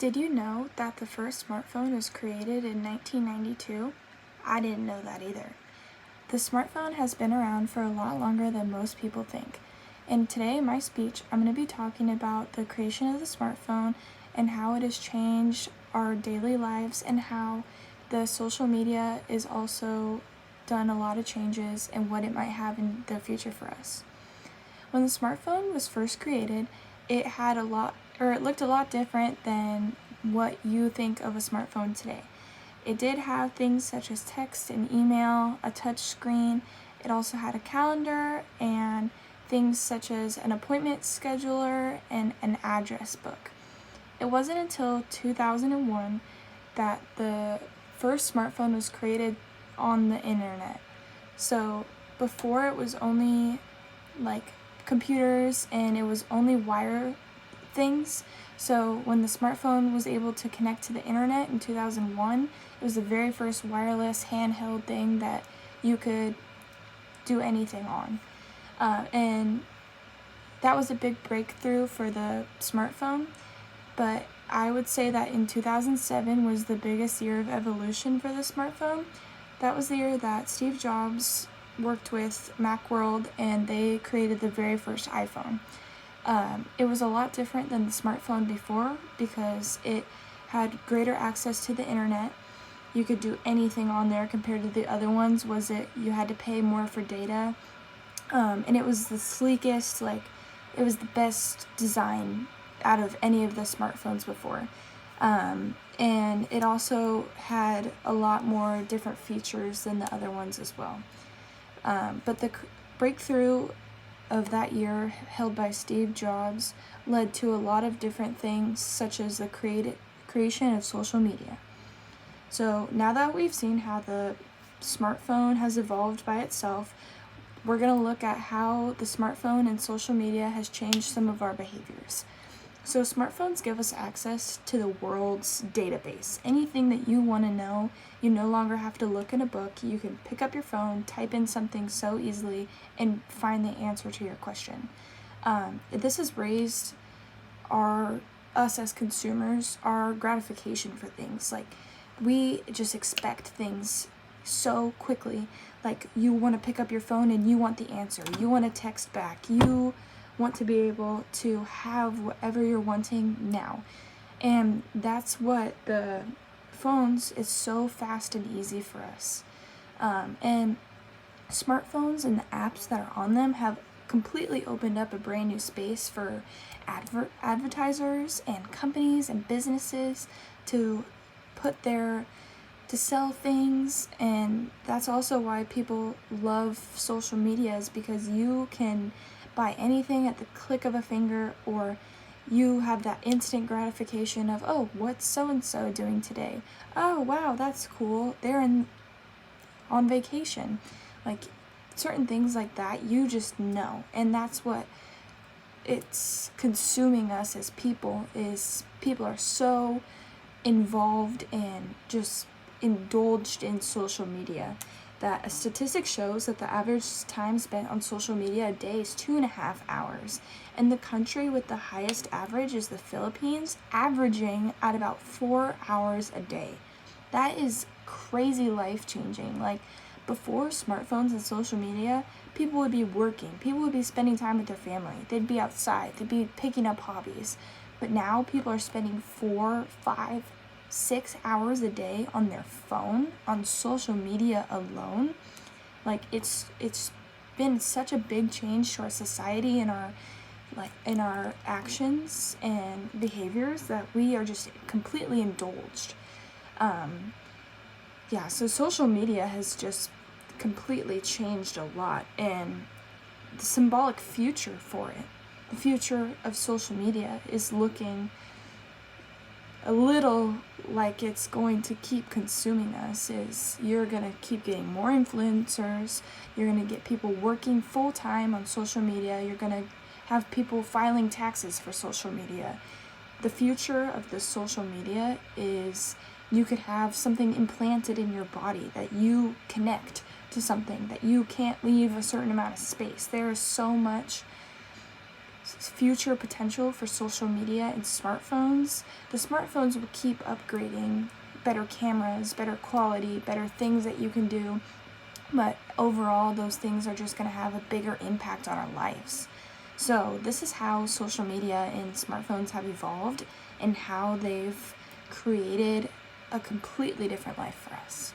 Did you know that the first smartphone was created in 1992? I didn't know that either. The smartphone has been around for a lot longer than most people think. And today in my speech, I'm going to be talking about the creation of the smartphone and how it has changed our daily lives and how the social media is also done a lot of changes and what it might have in the future for us. When the smartphone was first created, it looked a lot different than what you think of a smartphone today. It did have things such as text and email, a touch screen. It also had a calendar and things such as an appointment scheduler and an address book. It wasn't until 2001 that the first smartphone was created on the internet. So before it was only like computers and it was only wire things. So when the smartphone was able to connect to the internet in 2001, it was the very first wireless handheld thing that you could do anything on. And that was a big breakthrough for the smartphone. But I would say that in 2007 was the biggest year of evolution for the smartphone. That was the year that Steve Jobs worked with Macworld and they created the very first iPhone. It was a lot different than the smartphone before because it had greater access to the internet. You could do anything on there compared to the other ones. You had to pay more for data. And it was the sleekest, it was the best design out of any of the smartphones before. And it also had a lot more different features than the other ones as well. But the breakthrough of that year held by Steve Jobs led to a lot of different things, such as the creation of social media. So now that we've seen how the smartphone has evolved by itself, we're going to look at how the smartphone and social media has changed some of our behaviors. So smartphones give us access to the world's database. Anything that you want to know, you no longer have to look in a book. You can pick up your phone, type in something so easily, and find the answer to your question. This has raised us as consumers, our gratification for things. Like, we just expect things so quickly. Like, you want to pick up your phone and you want the answer. You want to text back. You want to be able to have whatever you're wanting now. And that's what the phones is so fast and easy for us. And smartphones and the apps that are on them have completely opened up a brand new space for advertisers and companies and businesses to sell things. And that's also why people love social media, is because you can buy anything at the click of a finger, or you have that instant gratification of, oh, what's so-and-so doing today? Oh, wow, that's cool. They're on vacation. Like, certain things like that, you just know. And that's what it's consuming us as people, is people are so involved and just indulged in social media that a statistic shows that the average time spent on social media a day is 2.5 hours. And the country with the highest average is the Philippines, averaging at about 4 hours a day. That is crazy life-changing. Like, before smartphones and social media, people would be working. People would be spending time with their family. They'd be outside. They'd be picking up hobbies. But now people are spending 4, 5, 6 hours a day on their phone, on social media alone. Like, it's been such a big change to our society and our actions and behaviors that we are just completely indulged. So social media has just completely changed a lot, and the symbolic future for it, the future of social media, is looking a little like it's going to keep consuming us. Is you're going to keep getting more influencers, you're going to get people working full-time on social media, you're going to have people filing taxes for social media. The future of the social media is you could have something implanted in your body that you connect to something, that you can't leave a certain amount of space. There is so much future potential for social media and smartphones, the smartphones will keep upgrading, better cameras, better quality, better things that you can do, but overall those things are just going to have a bigger impact on our lives. So this is how social media and smartphones have evolved and how they've created a completely different life for us.